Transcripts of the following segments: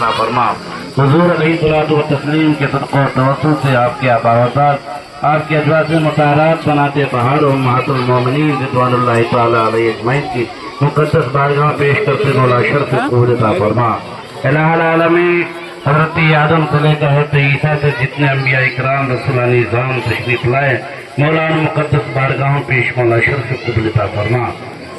अता फरमा। हुजूर अलैहिस्सलातु व तस्लीम के सदक़े तवस्सुल से आपके आबावतात आपके अज़वाज मुताहरात बनाते पहाड़ उम्महातुल मोमिनीन रिज़वानुल्लाहि तआला अलैहि अजमईन की मुक़द्दस बारगाह पेश करते मौला शर्फ़ कबूल अता फरमा। इलाहुल आलमीन हज़रत आदम से लेकर हज़रत ईसा से जितने अंबिया इकराम रसूलान निज़ाम तशरीफ़ लाए मौला मुक़द्दस बारगाहों पेश मौला शर्फ़ कबूल अता फरमा।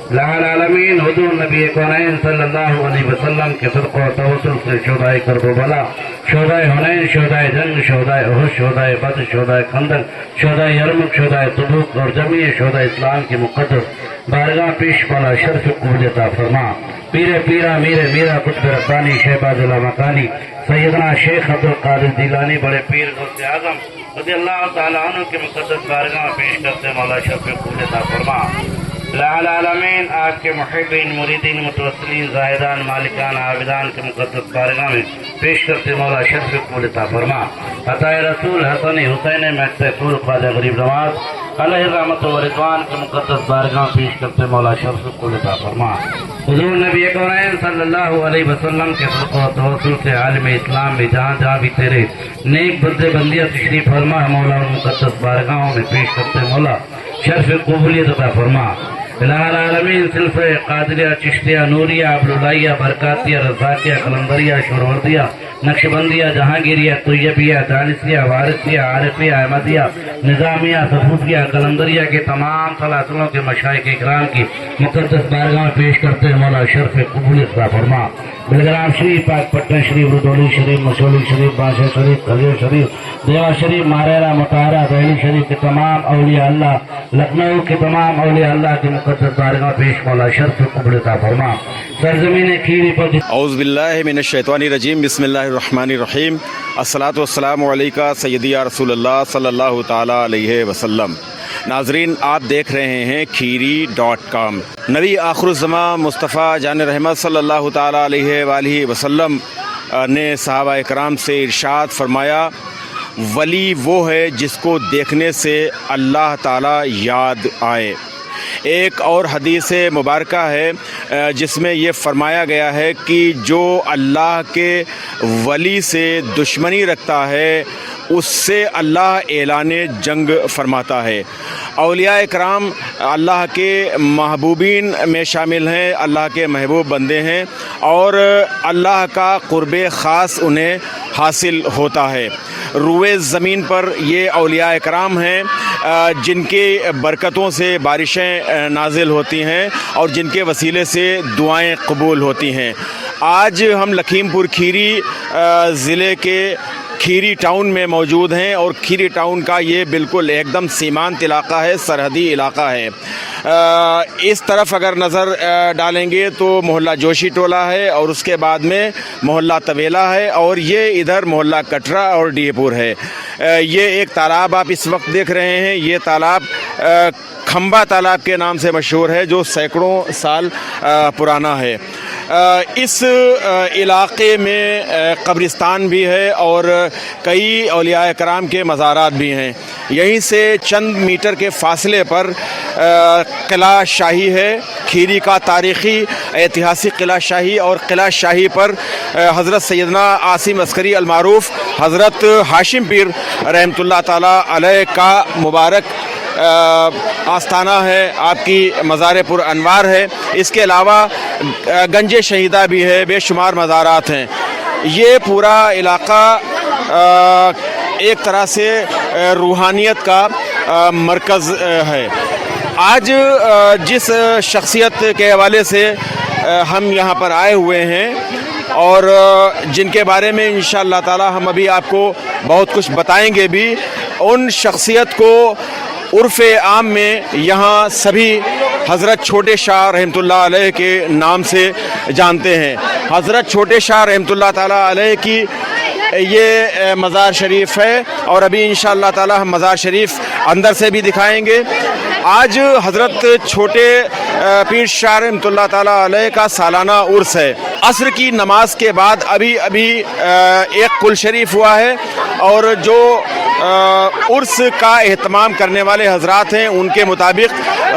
इलाहुल आलमीन हुज़ूर नबी कौनैन सल्लल्लाहु अलैहि वसल्लम के सदक़े तवस्सुल से शोहदाए करबला, शोहदाए हुनैन, शोहदाए जंग, शोहदाए उहद, शोहदाए बद्र, शोहदाए खंदक, शोहदाए यरमुक, शोहदाए तबूक और जमीए शोहदाए इस्लाम की मुक़द्दस बारगाह पेश मौला शर्फ़ कबूल अता फरमा। पीरे पीरा मीरे मीरा कुतुब रब्बानी शहबाजुल मकानी सैयदना शेख अब्दुल कादिर जिलानी बड़े पीर गौसे आज़म रज़ियल्लाहु तआला अन्हु के मुक़द्दस बारगाह पेश करते मौला शर्फ़ कबूल अता फरमा। इलाहुल आलमीन आपके मुहिब्बीन मुरीदीन मुतवस्सिलीन ज़ाहिदान मालिकान आबिदान के मुक़द्दस बारगाह में पेश करते मौला शर्फ़ कबूल अता फरमा। अताए रसूल हसन हुसैन महतूल ख्वाजा गरीब नवाज अलैहि रहमत व रिज़वान के मुक़द्दस बारगाह पेश करते मौला शर्फ़ कबूल अता फरमा। हुज़ूर नबी कौनैन सल्लल्लाहु अलैहि वसल्लम के सदक़े तवस्सुल से आलम इस्लाम में जहाँ जहाँ भी तेरे नेक बंदे बंदियाँ तशरीफ़ फरमा मौला मुक़द्दस बारगाहों में पेश करते मौला शर्फ़ कबूलियत अता फरमा। इलाहुल आलमीन सिलसिला कादरिया चिश्तिया नूरिया अब्दुल्लाहिया बरकातिया रज़ाकिया कलंदरिया शोरवर्दिया नक्शबंदिया जहांगीरिया तैयबिया दानिसिया वारिसिया आरिफिया अहमदिया निज़ामिया सफूफिया कलंदरिया के तमाम सलासलों के मशाइख इकराम की मुक़द्दस बारगाह पेश करते हैं मौला शर्फ़ कबूलियत अता फरमा। बिलग्राम शरीफ, पाक पटना शरीफ, रुदौली शरीफ, मशोली शरीफ, बादशाह शरीफ, खलील शरीफ, देवा शरीफ, मारेरा मुताहरा दहली शरीफ के तमाम औलिया अल्लाह, लखनऊ के तमाम औलिया अल्लाह की मुक़द्दस बारगाह पेश मौला शर्फ़ कबूल अता फरमा। सरज़मीन खीरी पर औज़ु बिल्लाहि मिनश शैतानिर रजीम बिस्मिल्लाहिर रहमानिर रहीम अस्सलातु वस्सलामु अलैका सय्यदी या रसूलल्लाह सल्लल्लाहु ताला अलैहि वसल्लम। नाजरीन, आप देख रहे हैं खीरी.com। नबी आखिरुज़्ज़मा मुस्तफ़ा जान रहमत सल्लल्लाहु ताला अलैहि वसल्लम ने सहाबा इकराम से इरशाद फरमाया, वली वो है जिसको देखने से अल्लाह ताला याद आए। एक और हदीस मुबारका है जिसमें ये फरमाया गया है कि जो अल्लाह के वली से दुश्मनी रखता है उससे अल्लाह ऐलाने जंग फरमाता है। औलिया इकराम अल्लाह के महबूबीन में शामिल हैं, अल्लाह के महबूब बंदे हैं और अल्लाह का क़ुर्ब ख़ास उन्हें हासिल होता है। रुए ज़मीन पर ये औलिया इकराम हैं जिनके बरकतों से बारिशें नाजिल होती हैं और जिनके वसीले से दुआएं कबूल होती हैं। आज हम लखीमपुर खीरी ज़िले के खीरी टाउन में मौजूद हैं और खीरी टाउन का ये बिल्कुल एकदम सीमांत इलाका है, सरहदी इलाका है। इस तरफ अगर नज़र डालेंगे तो मोहल्ला जोशी टोला है और उसके बाद में मोहल्ला तवेला है और ये इधर मोहल्ला कटरा और डीएपुर है। ये एक तालाब आप इस वक्त देख रहे हैं, ये तालाब खंबा तालाब के नाम से मशहूर है जो सैकड़ों साल पुराना है। इस इलाक़े में कब्रिस्तान भी है और कई औलिया इकराम के मज़ारात भी हैं। यहीं से चंद मीटर के फ़ासले पर किला शाही है, खीरी का तारीख़ी ऐतिहासिक किला शाही, और किला शाही पर हज़रत सैयदना आसिम अस्करी अलमारूफ़ हज़रत हाशिम पीर रहमतुल्लाह ताला अलैह का मुबारक आस्थाना है, आपकी मज़ार पुर अनवार है। इसके अलावा गंजे शहीदा भी है, बेशुमार मज़ारात हैं। ये पूरा इलाक़ा एक तरह से रूहानियत का मरकज़ है। आज जिस शख्सियत के हवाले से हम यहाँ पर आए हुए हैं और जिनके बारे में इंशाअल्लाह ताला हम अभी आपको बहुत कुछ बताएंगे भी, उन शख्सियत को उर्फ़े आम में यहाँ सभी हज़रत छोटे शाह रहमतुल्लाह अलैह के नाम से जानते हैं। हज़रत छोटे शाह रहमतुल्लाह ताला अलैह की ये मज़ार शरीफ है और अभी इंशाअल्लाह ताला हम मज़ार शरीफ अंदर से भी दिखाएंगे। आज हज़रत छोटे पीर शाह रहमतुल्लाह ताला अलैह का सालाना उर्स है। असर की नमाज के बाद अभी एक कुल शरीफ हुआ है और जो उर्स का एहतमाम करने वाले हजरात हैं उनके मुताबिक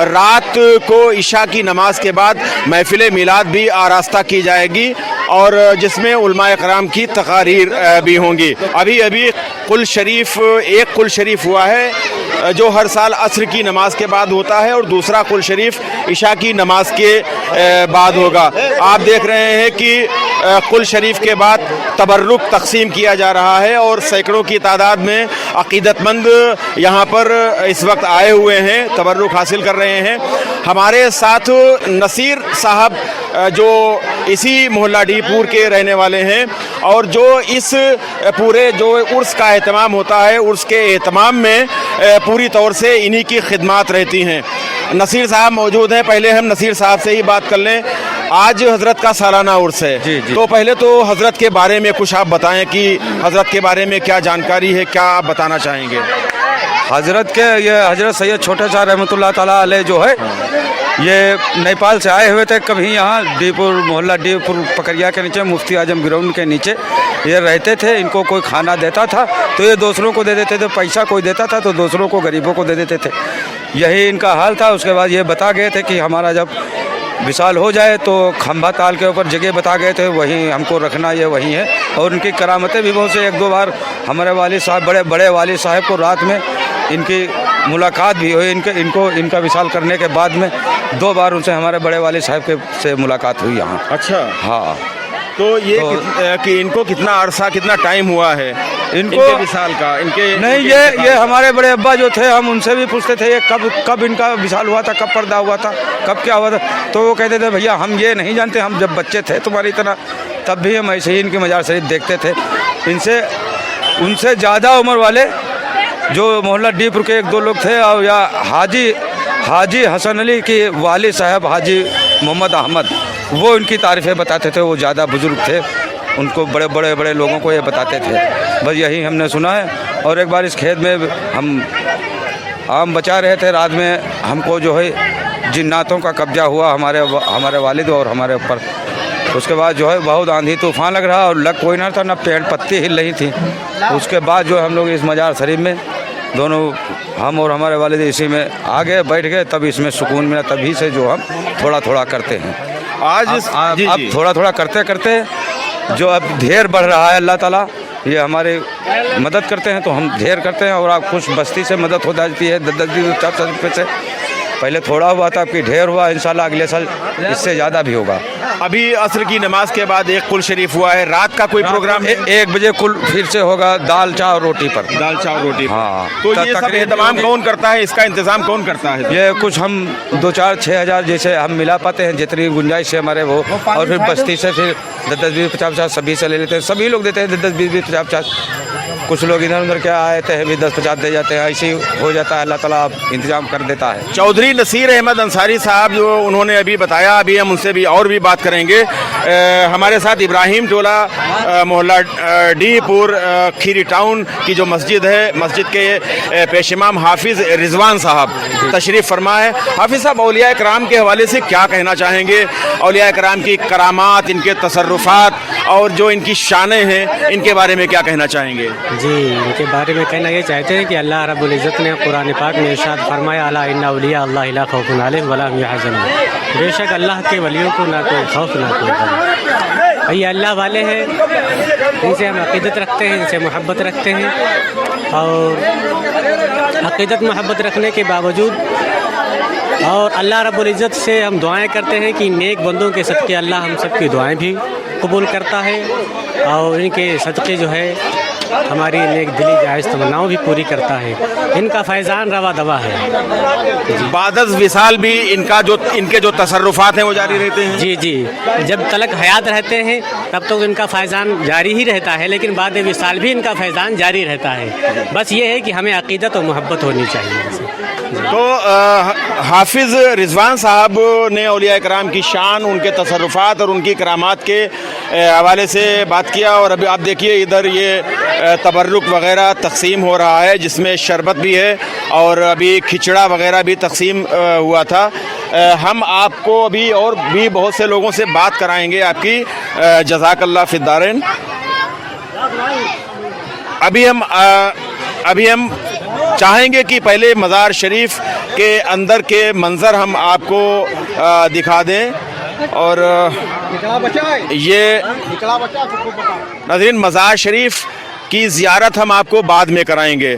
रात को इशा की नमाज के बाद महफिल मिलाद भी आरास्ता की जाएगी और जिसमें उलमाए कराम की तकारीर भी होंगी। अभी अभी कुल शरीफ हुआ है जो हर साल असर की नमाज के बाद होता है और दूसरा कुल शरीफ इशा की नमाज के बाद होगा। आप देख रहे हैं कि कुल शरीफ के बाद तबर्रुक तकसीम किया जा रहा है और सैकड़ों की तादाद में अकीदतमंद यहाँ पर इस वक्त आए हुए हैं, तबर्रुक हासिल कर रहे हैं। हमारे साथ नसीर साहब जो इसी मोहल्ला डीपुर के रहने वाले हैं और जो इस पूरे जो उर्स का एहतमाम होता है, उर्स के एहतमाम में पूरी तौर से इन्हीं की खिदमात रहती हैं। नसीर साहब मौजूद हैं, पहले हम नसीर साहब से ही बात कर लें। आज हज़रत का सालाना उर्स है, जी। तो पहले तो हज़रत के बारे में कुछ आप बताएं कि हज़रत के बारे में क्या जानकारी है, क्या आप बताना चाहेंगे? हज़रत के ये हज़रत सैयद छोटा शाह रहमतुल्लाह ताला अलैह जो है ये नेपाल से आए हुए थे। कभी यहाँ डीपुर मोहल्ला डीपुर पकड़िया के नीचे मुफ्ती आजम ग्राउंड के नीचे ये रहते थे। इनको कोई खाना देता था तो ये दूसरों को दे देते थे, पैसा कोई देता था तो दूसरों को, गरीबों को दे देते थे। यही इनका हाल था। उसके बाद ये बता गए थे कि हमारा जब विशाल हो जाए तो खंभा ताल के ऊपर जगह बता गए थे, वहीं हमको रखना, ये वहीं है। और उनकी करामतें भी बहुत से, एक दो बार हमारे वालिद साहब, बड़े वालिद साहब को रात में इनकी मुलाकात भी हुई। इनका विशाल करने के बाद में 2 बार उनसे हमारे बड़े वालिद साहब के से मुलाकात हुई यहाँ। अच्छा, हाँ। तो ये कि इनको कितना अरसा, कितना टाइम हुआ है इनके विशाल का? नहीं, ये हमारे बड़े अब्बा जो थे, हम उनसे भी पूछते थे ये कब इनका विशाल हुआ था, कब पर्दा हुआ था, कब क्या हुआ था। तो वो कहते थे भैया हम ये नहीं जानते, हम जब बच्चे थे तुम्हारी तरह तब भी हम ऐसे ही इनकी मजार शरीफ देखते थे। उनसे ज़्यादा उम्र वाले जो मोहल्ला डीपुर के 1-2 लोग थे, और या हाजी हसन अली के वालिद साहब हाजी मोहम्मद अहमद, वो इनकी तारीफ़ें बताते थे। वो ज़्यादा बुज़ुर्ग थे, उनको बड़े लोगों को ये बताते थे। बस यही हमने सुना है। और एक बार इस खेत में हम आम बचा रहे थे, रात में हमको जो है जिन्नातों का कब्जा हुआ हमारे वालिद और हमारे ऊपर। उसके बाद जो है बहुत आंधी तूफान लग रहा और लग कोई ना था, ना पेड़ पत्ती हिल रही थी। उसके बाद जो हम लोग इस मजार शरीफ में दोनों, हम और हमारे वालिद इसी में आ गए, बैठ गए, तब इसमें सुकून मिला। तभी से जो हम थोड़ा करते हैं। अब थोड़ा करते जो अब ढेर बढ़ रहा है, अल्लाह ताला ये हमारे मदद करते हैं तो हम ढेर करते हैं। और आप कुछ बस्ती से मदद हो जाती है 10-10 रुपये से। पहले थोड़ा हुआ था, आपकी ढेर हुआ। इंशाल्लाह अगले साल इससे ज़्यादा भी होगा। अभी असर की नमाज के बाद एक कुल शरीफ हुआ है, रात का कोई प्रोग्राम है? 1 बजे कुल फिर से होगा, दाल चावल रोटी पर। दाल चावल रोटी, हाँ। तो ये सब इंतजाम कौन करता है, इसका इंतजाम कौन करता है? ये कुछ हम 2-4-6 हज़ार जैसे हम मिला पाते हैं, जितनी गुंजाइश है हमारे वो। और फिर बस्ती से फिर 10-10, 20, 50 सभी से ले लेते हैं। सभी लोग देते हैं 10-10, 20, 50। कुछ लोग इधर उधर क्या आते हैं भी 10-50 दे जाते हैं। ऐसे ही हो जाता है, अल्लाह ताला इंतजाम कर देता है। चौधरी नसीर अहमद अंसारी साहब जो उन्होंने अभी बताया, अभी हम उनसे भी और भी बात करेंगे। हमारे साथ इब्राहिम टोला मोहल्ला डीपुर खीरी टाउन की जो मस्जिद है, मस्जिद के पेश इमाम हाफिज़ रिजवान साहब तशरीफ़ फरमा है। हाफिज़ साहब, औलिया कराम के हवाले से क्या कहना चाहेंगे? औलिया कराम की करामात, इनके तसर्रुफ़ात और जो इनकी शानें हैं, इनके बारे में क्या कहना चाहेंगे? जी, इनके बारे में कहना ये चाहते हैं कि अल्लाह रब्बुल इज़्ज़त ने कुरान पाक में इरशाद फरमाया, अला इन्ना औलिया अल्लाह ला खौफुन अलैहिम वला हुम यहज़नून। बेशक अल्लाह के वलियों को ना कोई खौफ ना कोई गम। ये अल्लाह वाले हैं, इनसे हम अक़ीदत रखते हैं, इनसे मोहब्बत रखते हैं। और अक़ीदत मोहब्बत रखने के बावजूद और अल्लाह रब्बुल इज़्ज़त से हम दुआएं करते हैं कि नेक बंदों के सदक़े अल्लाह हम सब की दुआएं भी कबूल करता है और इनके सदक़े जो है हमारी नेक दिली जायज़ तमन्नाओं भी पूरी करता है। इनका फैज़ान रवा दवा है। बादस विसाल भी इनके जो तसर्रुफ़ात हैं वो जारी रहते हैं? जी, जब तलक हयात रहते हैं तब तो इनका फैज़ान जारी ही रहता है, लेकिन बाद विसाल भी इनका फैज़ान जारी रहता है। बस ये है कि हमें अक़ीदत और मोहब्बत होनी चाहिए। तो हाफिज़ रिजवान साहब ने औलिया कराम की शान, उनके तसर्रुफ़ात और उनकी करामात के हवाले से बात किया। और अभी आप देखिए इधर ये तबर्रुक वग़ैरह तक़सीम हो रहा है, जिसमें शरबत भी है और अभी खिचड़ा वग़ैरह भी तक़सीम हुआ था। हम आपको अभी और भी बहुत से लोगों से बात कराएंगे आपकी। जज़ाकल्लाह फ़िद्दारैन। अभी हम चाहेंगे कि पहले मज़ार शरीफ के अंदर के मंज़र हम आपको दिखा दें। और ये नाज़रीन मज़ार शरीफ की ज़ियारत हम आपको बाद में कराएंगे।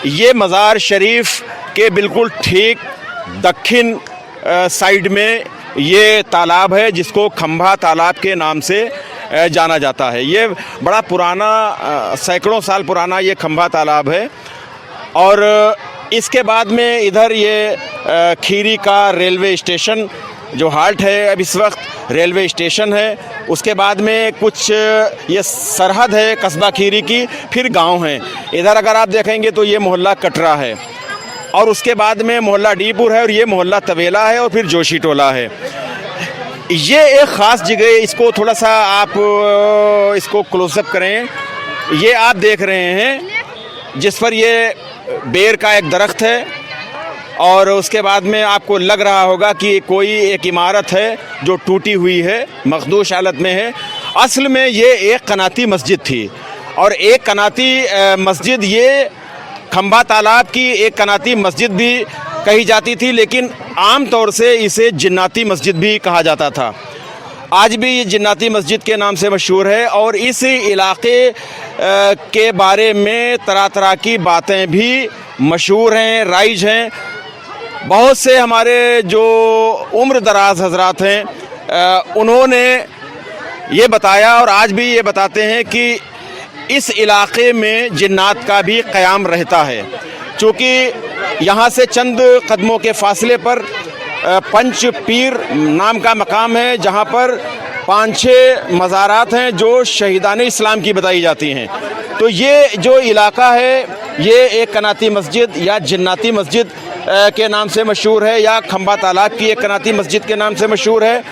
ये मज़ार शरीफ के बिल्कुल ठीक दक्षिण साइड में ये तालाब है जिसको खंभा तालाब के नाम से जाना जाता है। ये बड़ा पुराना सैकड़ों साल पुराना ये खंभा तालाब है। और इसके बाद में इधर ये खीरी का रेलवे स्टेशन जो हाल्ट है, अब इस वक्त रेलवे स्टेशन है। उसके बाद में कुछ ये सरहद है कस्बा खीरी की, फिर गांव हैं। इधर अगर आप देखेंगे तो ये मोहल्ला कटरा है और उसके बाद में मोहल्ला डीपुर है और ये मोहल्ला तवेला है और फिर जोशी टोला है। ये एक ख़ास जगह, इसको थोड़ा सा आप इसको क्लोजअप करें। ये आप देख रहे हैं जिस पर ये बेर का एक दरख्त है और उसके बाद में आपको लग रहा होगा कि कोई एक इमारत है जो टूटी हुई है, मखदूश हालत में है। असल में ये एक कनाती मस्जिद थी और एक कनाती मस्जिद ये खंभा तालाब की एक कनाती मस्जिद भी कही जाती थी, लेकिन आम तौर से इसे जिन्नाती मस्जिद भी कहा जाता था। आज भी ये जिन्नाती मस्जिद के नाम से मशहूर है और इस इलाके के बारे में तरह तरह की बातें भी मशहूर हैं, राइज हैं। बहुत से हमारे जो उम्र दराज हजरात हैं उन्होंने ये बताया और आज भी ये बताते हैं कि इस इलाके में जिन्नात का भी क़याम रहता है। चूँकि यहाँ से चंद कदमों के फासले पर पंच पीर नाम का मकाम है जहाँ पर 5-6 मज़ारात हैं जो शहीदान इस्लाम की बताई जाती हैं। तो ये जो इलाका है ये एक कनाती मस्जिद या जिन्नाती मस्जिद के नाम से मशहूर है या खंभा तालाब की एक कनाती मस्जिद के नाम से मशहूर है।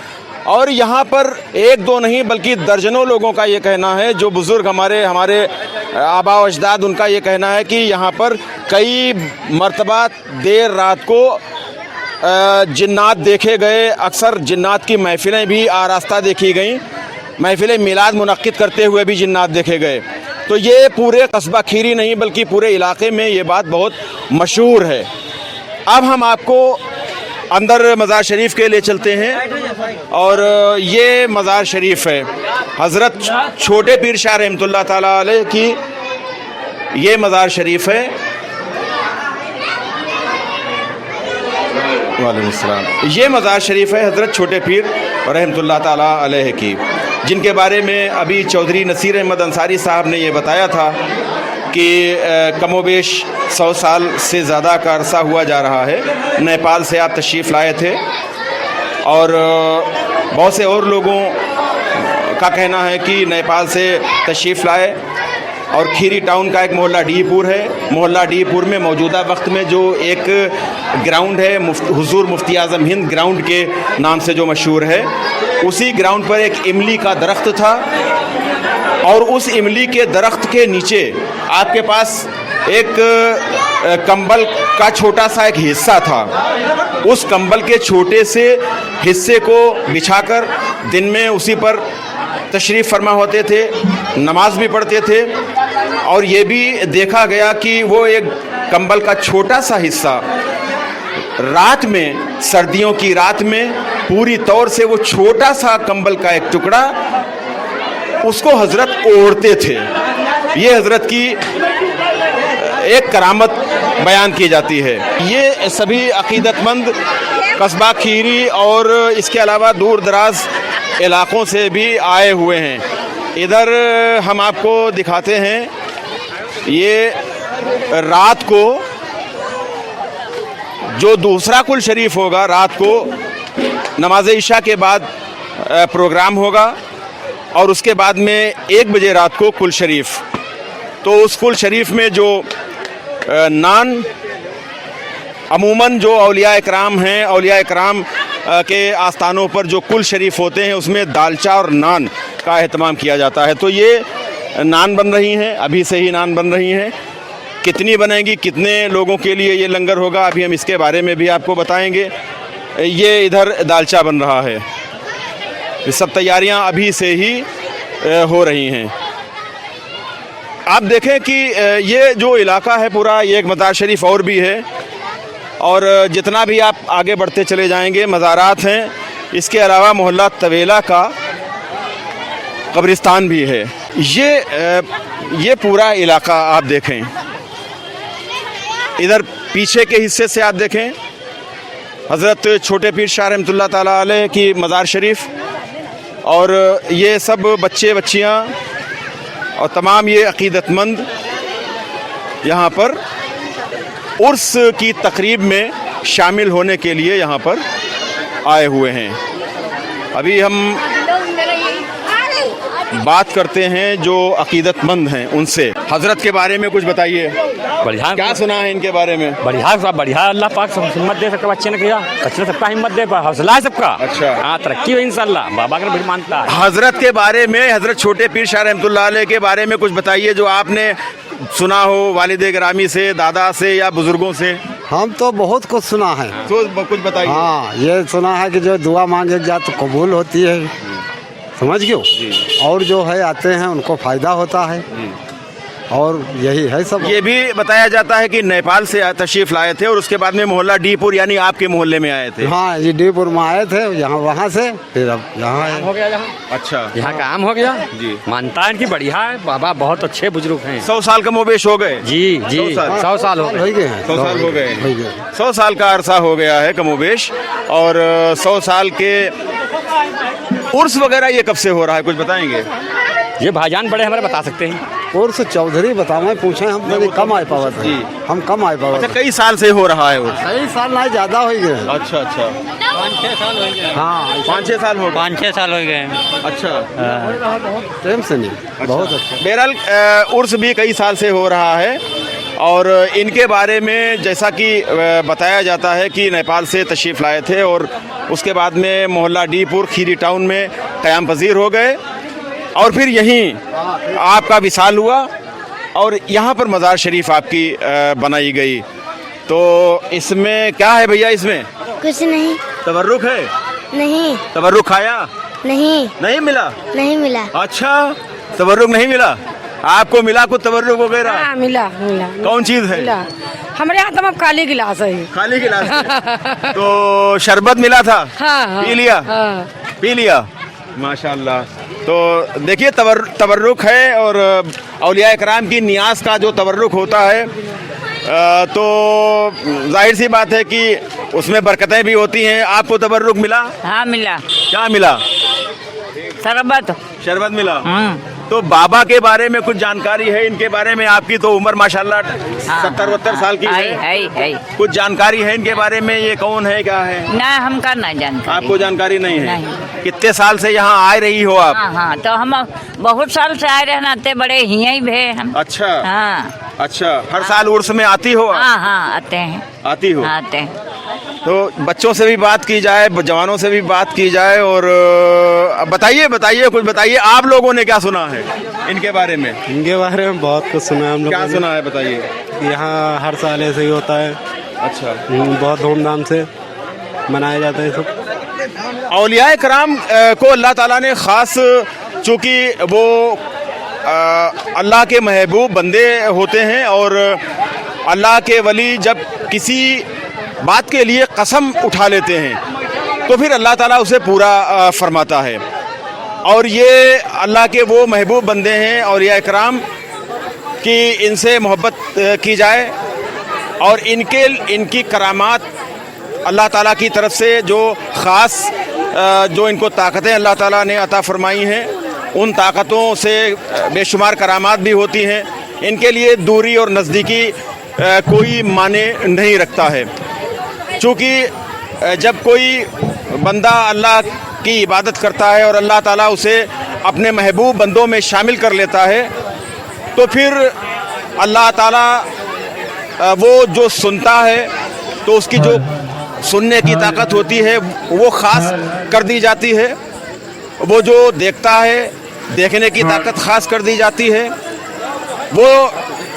और यहाँ पर एक दो नहीं बल्कि दर्जनों लोगों का ये कहना है, जो बुज़ुर्ग हमारे आबा व अजदाद, उनका ये कहना है कि यहाँ पर कई मरतबा देर रात को जिन्नात देखे गए। अक्सर जिन्नात की महफ़िलें भी आरास्ता देखी गईं, महफ़िलें मिलाद मुनक्किद करते हुए भी जिन्नात देखे गए। तो ये पूरे कस्बा खीरी नहीं बल्कि पूरे इलाके में ये बात बहुत मशहूर है। अब हम आपको अंदर मज़ार शरीफ के लिए चलते हैं और ये मज़ार शरीफ है हज़रत छोटे पीर शाह रहमतुल्लाह ताला अलैह की ये मज़ार शरीफ है। वालेकुम अस्सलाम। ये मज़ार शरीफ है हज़रत छोटे पीर रहमतुल्लाह ताला अलैह की, जिनके बारे में अभी चौधरी नसीर अहमद अंसारी साहब ने ये बताया था कि कमोबेश 100 साल से ज़्यादा का अरसा हुआ जा रहा है। नेपाल से आप तशरीफ़ लाए थे और बहुत से और लोगों का कहना है कि नेपाल से तशरीफ़ लाए। और खीरी टाउन का एक मोहल्ला डीपुर है। मोहल्ला डीपुर में मौजूदा वक्त में जो एक ग्राउंड है हुजूर मुफ्ती आज़म हिंद ग्राउंड के नाम से जो मशहूर है, उसी ग्राउंड पर एक इमली का दरख्त था और उस इमली के दरख्त के नीचे आपके पास एक कंबल का छोटा सा एक हिस्सा था। उस कंबल के छोटे से हिस्से को बिछाकर दिन में उसी पर तशरीफ़ फरमा होते थे, नमाज भी पढ़ते थे। और ये भी देखा गया कि वो एक कंबल का छोटा सा हिस्सा रात में, सर्दियों की रात में पूरी तौर से वो छोटा सा कंबल का एक टुकड़ा उसको हज़रत ओढ़ते थे। ये हज़रत की एक करामत बयान की जाती है। ये सभी अक़ीदतमंद कस्बा खीरी और इसके अलावा दूर दराज इलाक़ों से भी आए हुए हैं। इधर हम आपको दिखाते हैं, ये रात को जो दूसरा कुल शरीफ होगा, रात को नमाज इशा के बाद प्रोग्राम होगा और उसके बाद में 1 बजे रात को कुल शरीफ। तो उस कुल शरीफ में जो नान अमूमन जो औलिया इकराम हैं, औलिया इकराम के आस्थानों पर जो कुल शरीफ होते हैं उसमें दालचा और नान का एहतमाम किया जाता है। तो ये नान बन रही हैं, अभी से ही नान बन रही हैं। कितनी बनेंगी, कितने लोगों के लिए ये लंगर होगा, अभी हम इसके बारे में भी आपको बताएंगे। ये इधर दालचा बन रहा है, ये सब तैयारियां अभी से ही हो रही हैं। आप देखें कि ये जो इलाका है पूरा, ये एक मज़ार शरीफ और भी है और जितना भी आप आगे बढ़ते चले जाएंगे मज़ारात हैं, इसके अलावा मोहल्ला तवेला का कब्रिस्तान भी है। ये पूरा इलाका आप देखें, इधर पीछे के हिस्से से आप देखें हज़रत छोटे पीर शाह रहमतुल्लाह ताला अलैह की मज़ार शरीफ, और ये सब बच्चे बच्चियाँ और तमाम ये अक़ीदतमंद यहाँ पर उर्स की तकरीब में शामिल होने के लिए यहाँ पर आए हुए हैं। अभी हम बात करते हैं जो अक़ीदतमंद हैं उनसे। हज़रत के बारे में कुछ बताइए, बढ़िया क्या सुना है इनके बारे में? बढ़िया सब बढ़िया, अल्लाह पाक सब हिम्मत दे, सबके बच्चे ने किया, बच्चे ने सबका हिम्मत दे, हौसला है सबका। अच्छा। हाँ, तरक्की हो इंशाल्लाह, बाबा का भी मानता है। हज़रत के बारे में, हज़रत छोटे पीर शाह रहमतुल्लाह अलैह के बारे में कुछ बताइए जो आपने सुना हो वालिद गिरामी से, दादा से या बुजुर्गों से। हम तो बहुत कुछ सुना है। तो कुछ बताइए। हाँ, ये सुना है कि जो दुआ मांगे जा तो कबूल होती है, समझ गए, और जो है आते हैं उनको फायदा होता है, और यही है सब। ये भी बताया जाता है कि नेपाल से तशरीफ लाए थे और उसके बाद में मोहल्ला डीपुर यानी आपके मोहल्ले में आए थे। हाँ, ये डीपुर में आए थे, यहाँ वहाँ से फिर अब यहाँ है। हो गया यहाँ, अच्छा, यहाँ काम हो गया जी। मानता है कि बढ़िया है, बाबा बहुत अच्छे बुजुर्ग हैं। 100 साल का मोबेश हो गए। जी जी, 100 साल हो हो गए हैं, 100 साल हो गए। हो गए। 100 साल का अरसा हो गया है कमोबेश। और 100 साल के उर्स वगैरह ये कब से हो रहा है, कुछ बताएंगे? ये भाईजान बड़े हमारे बता सकते हैं। और से चौधरी बताओ, पूछे हम कभी कम आए पावा था, हम कम आए पावा अच्छा, था। कई साल से हो रहा है उर्स? कई साल नहीं, ज्यादा हो गए। अच्छा अच्छा, 5-6 साल हो गए। हाँ, 5-6 साल हो गए। 5-6 साल हो गए। अच्छा, प्रेम से नहीं, बहुत अच्छा। बहरहाल उर्स भी कई साल से हो रहा है। और इनके बारे में जैसा कि बताया जाता है कि नेपाल से तशरीफ़ लाए थे और उसके बाद में मोहल्ला डीपुर खीरी टाउन में क़याम पज़ीर हो गए, और फिर यहीं आपका विसाल हुआ और यहाँ पर मज़ार शरीफ आपकी बनाई गई। तो इसमें क्या है भैया? इसमें कुछ नहीं। तबर्रुक है? नहीं। तबर्रुक खाया? नहीं। नहीं मिला? नहीं मिला। अच्छा, तबर्रुक नहीं मिला आपको? मिला कुछ तबर्रुक वगैरह? हाँ, मिला मिला। कौन चीज़ है? मिला हमारे यहाँ तो खाली गिलास है। खाली गिलास है। तो शरबत मिला था? हाँ, पी लिया? हाँ। पी लिया, माशाल्लाह। तो देखिए तबर्रुक है, और औलिया इकराम की नियाज का जो तबर्रुक होता है तो जाहिर सी बात है कि उसमें बरकतें भी होती हैं। आपको तबर्रुक मिला? हाँ मिला। क्या मिला? शरबत। शरबत मिला। तो बाबा के बारे में कुछ जानकारी है इनके बारे में? आपकी तो उम्र माशाल्लाह 70-72 साल की है। कुछ जानकारी है इनके बारे में? ये कौन है, क्या है? ना, हमका ना जानकारी। आपको जानकारी नहीं है? नहीं। कितने साल से यहाँ आ रही हो आप? हाँ, तो हम बहुत साल से आए रहना, ते बड़े ही भे हम। अच्छा। हाँ। अच्छा, हर साल उर्स में आती हो आप? हाँ, आते हैं। आती हो? आते हैं। तो बच्चों से भी बात की जाए, जवानों से भी बात की जाए, और बताइए कुछ बताइए, आप लोगों ने क्या सुना है इनके बारे में? इनके बारे में बहुत कुछ सुना है हम लोग। क्या सुना है बताइए? यहाँ हर साल ऐसे ही होता है। अच्छा। बहुत धूमधाम से मनाया जाता है सब। औलिया कराम को अल्लाह ताला ने ख़ास, चूँकि वो अल्लाह के महबूब बंदे होते हैं, और अल्लाह के वली जब किसी बात के लिए कसम उठा लेते हैं तो फिर अल्लाह ताला उसे पूरा फरमाता है। और ये अल्लाह के वो महबूब बंदे हैं औलिया इकराम कि इनसे मोहब्बत की जाए, और इनकी करामात अल्लाह ताला की तरफ से जो ख़ास जो इनको ताकतें अल्लाह ताला ने अता फरमाई हैं, उन ताकतों से बेशुमार करामात भी होती हैं। इनके लिए दूरी और नज़दीकी कोई माने नहीं रखता है, चूँकि जब कोई बंदा अल्लाह की इबादत करता है और अल्लाह ताला उसे अपने महबूब बंदों में शामिल कर लेता है, तो फिर अल्लाह ताला वो जो सुनता है तो उसकी जो सुनने की ताकत होती है वो ख़ास कर दी जाती है, वो जो देखता है देखने की ताकत ख़ास कर दी जाती है, वो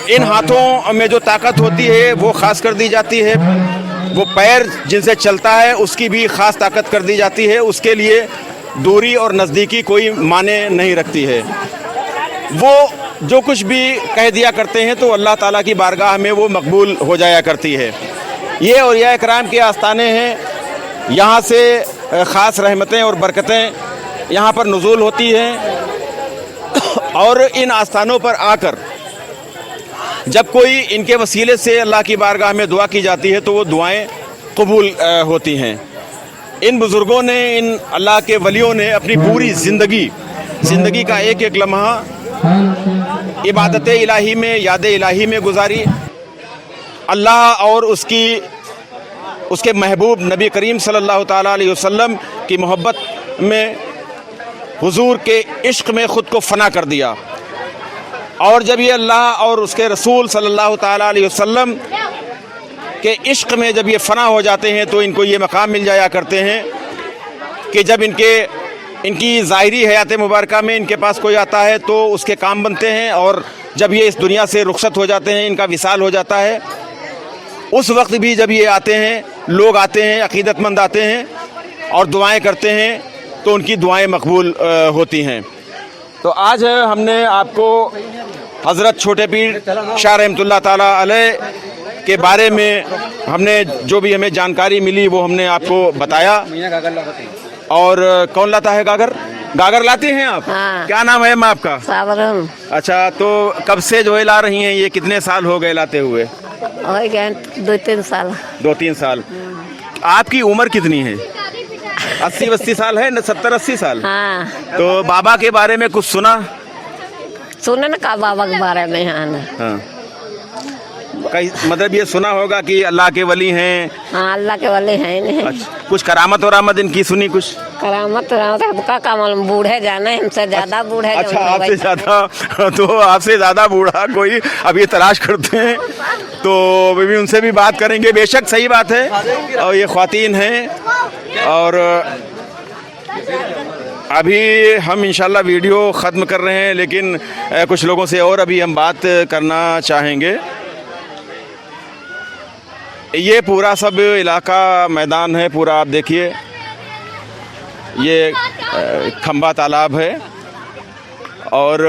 इन हाथों में जो ताकत होती है वो ख़ास कर दी जाती है, वो पैर जिनसे चलता है उसकी भी ख़ास ताकत कर दी जाती है। उसके लिए दूरी और नज़दीकी कोई माने नहीं रखती है। वो जो कुछ भी कह दिया करते हैं तो अल्लाह ताला की बारगाह में वो मकबूल हो जाया करती है। ये औलिया इकराम के आस्थाने हैं। यहाँ से ख़ास रहमतें और बरकतें यहाँ पर नुज़ूल होती हैं। और इन आस्थानों पर आकर जब कोई इनके वसीले से अल्लाह की बारगाह में दुआ की जाती है तो वो दुआएं कबूल होती हैं। इन बुज़ुर्गों ने, इन अल्लाह के वलियों ने अपनी पूरी ज़िंदगी का एक एक लम्हा इबादत इलाही में, याद इलाही में गुजारी। अल्लाह और उसके महबूब नबी करीम सल्लल्लाहु ताला अलैहि वसल्लम की मोहब्बत में, हुजूर के इश्क में ख़ुद को फ़ना कर दिया। और जब ये अल्लाह और उसके रसूल सल्लल्लाहु ताला अलैहि वसल्लम के इश्क में जब ये फ़ना हो जाते हैं तो इनको ये मकाम मिल जाया करते हैं कि जब इनकी ज़ाहिरी हयात मुबारका में इनके पास कोई आता है तो उसके काम बनते हैं, और जब ये इस दुनिया से रुखसत हो जाते हैं, इनका विसाल हो जाता है, उस वक्त भी जब ये आते हैं, लोग आते हैं, अक़ीदतमंद आते हैं और दुआएं करते हैं तो उनकी दुआएं मकबूल होती हैं। तो आज हमने आपको हज़रत छोटे पीर शाह रहमतुल्लाह ताला अलैह के बारे में हमने जो भी हमें जानकारी मिली वो हमने आपको बताया। और कौन लाता है गागर लाती हैं आप? हाँ। क्या नाम है माँ आपका? सावरन। अच्छा, तो कब से जो है ला रही हैं? ये कितने साल हो गए लाते हुए? हो गए 2-3 साल। 2-3 साल। आपकी उम्र कितनी है? 80-80 साल है ना? 70-80 साल। हाँ। तो बाबा के बारे में कुछ सुना? सुने ना का बाबा के बारे में? हाँ, कहीं मतलब ये सुना होगा कि अल्लाह के वली हैं। हाँ, अल्लाह के वाले हैं नहीं। अच्छा, कुछ करामत और आमद इनकी सुनी कुछ? करामत का मालूम, बूढ़े जाने हमसे ज्यादा बूढ़े। अच्छा, आपसे ज़्यादा? तो आपसे ज़्यादा बूढ़ा कोई अभी तलाश करते हैं तो भी उनसे भी बात करेंगे। बेशक सही बात है, और ये ख्वातीन हैं। और अभी हम इंशाल्लाह वीडियो ख़त्म कर रहे हैं, लेकिन कुछ लोगों से और अभी हम बात करना चाहेंगे। ये पूरा सब इलाका मैदान है पूरा, आप देखिए, ये खंबा तालाब है और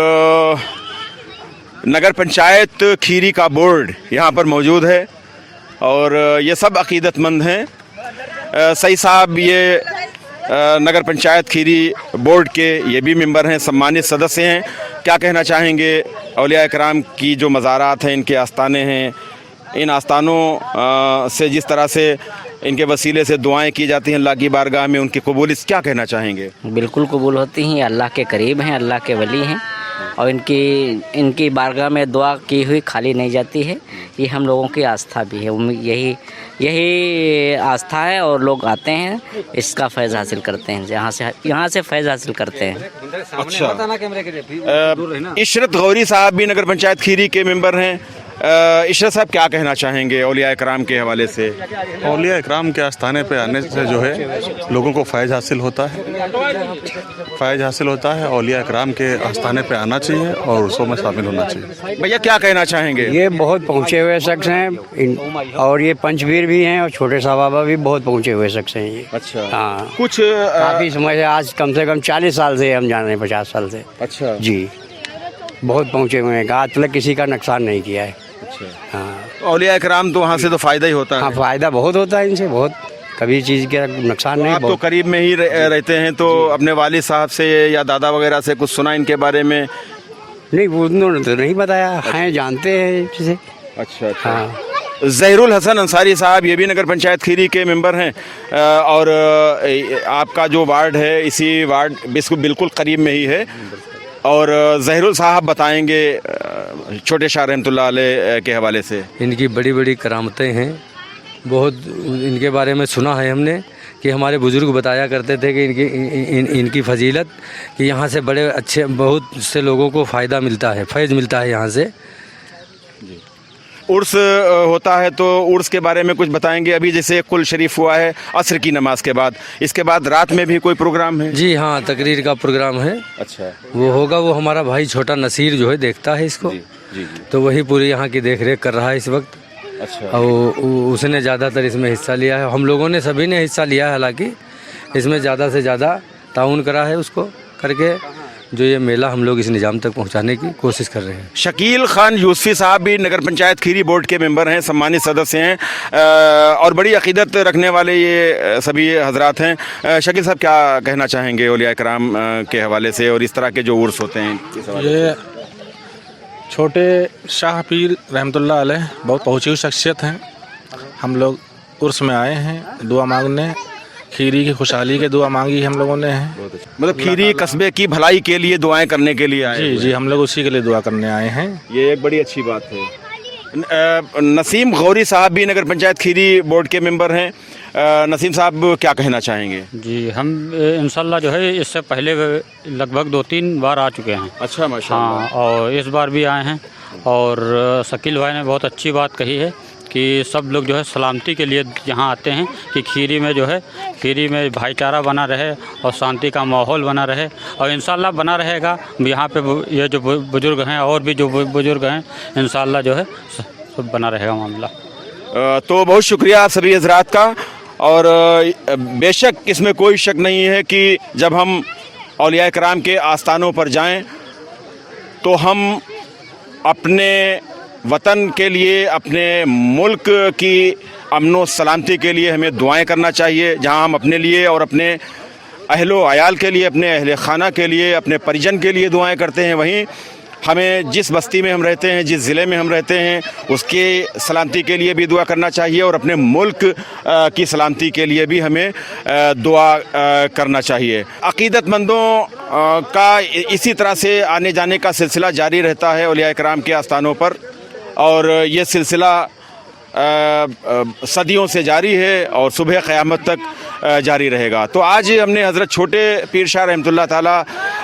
नगर पंचायत खीरी का बोर्ड यहाँ पर मौजूद है और ये सब अक़ीदतमंद हैं। सई साहब ये नगर पंचायत खीरी बोर्ड के ये भी मेंबर हैं, सम्मानित सदस्य हैं। क्या कहना चाहेंगे? औलिया इकराम की जो मज़ारात हैं, इनके आस्थाने हैं, इन आस्थानों से जिस तरह से इनके वसीले से दुआएं की जाती हैं अल्लाह की बारगाह में, उनकी कबूलियत क्या कहना चाहेंगे? बिल्कुल कबूल होती हैं। अल्लाह के करीब हैं, अल्लाह के वली हैं और इनकी बारगाह में दुआ की हुई खाली नहीं जाती है। ये हम लोगों की आस्था भी है, यही आस्था है और लोग आते हैं, इसका फैज़ हासिल करते हैं, यहाँ से फैज़ हासिल करते हैं। अच्छा, इशरत गौरी साहब भी नगर पंचायत खीरी के मेंबर हैं। इशरत साहब क्या कहना चाहेंगे औलिया इकराम के हवाले से? औलिया इकराम के आस्थाने पे आने से जो है लोगों को फ़ैज़ हासिल होता है, औलिया इकराम के आस्थाने पे आना चाहिए और उसों में शामिल होना चाहिए। भैया क्या कहना चाहेंगे? ये बहुत पहुँचे हुए शख्स हैं और ये पंचवीर भी हैं और छोटे साहब बाबा भी बहुत पहुँचे हुए शख्स हैं ये। अच्छा, हाँ, कुछ काफ़ी समय से, आज कम से कम 40 साल से हम जान रहे हैं, 50 साल से। अच्छा जी, बहुत पहुँचे हुए हैं, आज तक किसी का नुकसान नहीं किया है। हाँ, औलिया इकराम तो वहाँ से तो फ़ायदा ही होता है। हाँ, फ़ायदा बहुत होता है इनसे, बहुत, कभी चीज़ का नुकसान नहीं। आप तो करीब में ही रहते हैं, तो अपने वालिद साहब से या दादा वगैरह से कुछ सुना इनके बारे में? नहीं, उन्होंने तो नहीं बताया, हैं, जानते हैं जिसे। अच्छा, हाँ। ज़हीरुल हसन अंसारी साहब ये भी नगर पंचायत खीरी के मेंबर हैं और आपका जो वार्ड है इसी वार्ड बिल्कुल करीब में ही है। और ज़हीरुल साहब बताएंगे छोटे शाह रहमतुल्लाह अलैह के हवाले से। इनकी बड़ी बड़ी करामतें हैं, बहुत इनके बारे में सुना है हमने कि हमारे बुज़ुर्ग बताया करते थे कि इनकी फजीलत कि यहाँ से बड़े अच्छे बहुत से लोगों को फ़ायदा मिलता है, फैज़ मिलता है यहाँ से। उर्स होता है तो उर्स के बारे में कुछ बताएंगे? अभी जैसे कुल शरीफ हुआ है असर की नमाज के बाद, इसके बाद रात में भी कोई प्रोग्राम है? जी हाँ, तकरीर का प्रोग्राम है। अच्छा, वो होगा, वो हमारा भाई छोटा नसीर जो है देखता है इसको। जी। तो वही पूरी यहाँ की देख रेख कर रहा है इस वक्त। अच्छा, और उसने ज़्यादातर इसमें हिस्सा लिया है, हम लोगों ने सभी ने हिस्सा लिया है, हालांकि इसमें ज़्यादा से ज़्यादा ताउन करा है उसको करके। जो ये मेला हम लोग इस निज़ाम तक पहुंचाने की कोशिश कर रहे हैं। शकील खान यूसुफी साहब भी नगर पंचायत खीरी बोर्ड के मेंबर हैं, सम्मानित सदस्य हैं और बड़ी अकीदत रखने वाले ये सभी हजरात हैं। शकील साहब क्या कहना चाहेंगे औलिया कराम के हवाले से और इस तरह के जो उर्स होते हैं इस हवाले से? ये छोटे शाह पीर रहमतुल्लाह अलैह बहुत पहुँची हुई शख्सियत हैं। हम लोग उर्स में आए हैं दुआ मांगने, खीरी की खुशहाली के दुआ मांगी हम लोगों ने है। मतलब खीरी कस्बे की भलाई के लिए दुआएं करने के लिए आए? जी, हम लोग उसी के लिए दुआ करने आए हैं। ये एक बड़ी अच्छी बात है। नसीम गौरी साहब भी नगर पंचायत खीरी बोर्ड के मेंबर हैं। नसीम साहब क्या कहना चाहेंगे? जी, हम इंशाल्लाह जो है इससे पहले लगभग 2-3 बार आ चुके हैं। अच्छा, माशाल्लाह। हाँ, और इस बार भी आए हैं और शकील भाई ने बहुत अच्छी बात कही है कि सब लोग जो है सलामती के लिए यहाँ आते हैं कि खीरी में जो है खीरी में भाईचारा बना रहे और शांति का माहौल बना रहे और इंशाल्लाह बना रहेगा। यहाँ पे ये जो बुज़ुर्ग हैं और भी जो बुज़ुर्ग हैं इंशाल्लाह जो है सब बना रहेगा मामला। तो बहुत शुक्रिया आप सभी हजरात का। और बेशक इसमें कोई शक नहीं है कि जब हम औलिया कराम के आस्थानों पर जाएं तो हम अपने वतन के लिए, अपने मुल्क की अमन सलामती के लिए हमें दुआएं करना चाहिए। जहां हम अपने लिए और अपने अहलो अयाल के लिए, अपने अहले खाना के लिए, अपने परिजन के लिए दुआएं करते हैं, वहीं हमें जिस बस्ती में हम रहते हैं, जिस ज़िले में हम रहते हैं, उसके सलामती के लिए भी दुआ करना चाहिए और अपने मुल्क की सलामती के लिए भी हमें दुआ करना चाहिए। अक़ीदतमंदों का इसी तरह से आने जाने का सिलसिला जारी रहता है औलिया कराम के आस्थानों पर और ये सिलसिला सदियों से जारी है और सुबह क़यामत तक जारी रहेगा। तो आज हमने हज़रत छोटे पीर शाह रहमतुल्लाह ताला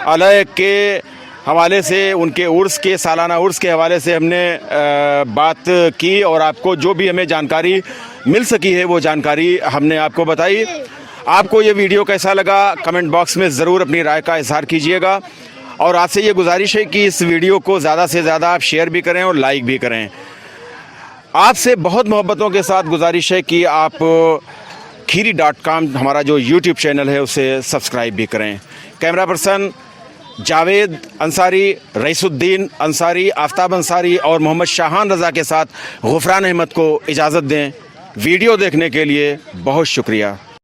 अलैह के हवाले से, उनके उर्स के सालाना उर्स के हवाले से हमने बात की और आपको जो भी हमें जानकारी मिल सकी है वो जानकारी हमने आपको बताई। आपको ये वीडियो कैसा लगा कमेंट बॉक्स में ज़रूर अपनी राय का इज़हार कीजिएगा और आपसे ये गुजारिश है कि इस वीडियो को ज़्यादा से ज़्यादा आप शेयर भी करें और लाइक भी करें। आपसे बहुत मोहब्बतों के साथ गुजारिश है कि आप khiri.com हमारा जो YouTube चैनल है उसे सब्सक्राइब भी करें। कैमरा पर्सन जावेद अंसारी, रईसुद्दीन अंसारी, आफ्ताब अंसारी और मोहम्मद शाहान रज़ा के साथ गुफरान अहमद को इजाज़त दें। वीडियो देखने के लिए बहुत शुक्रिया।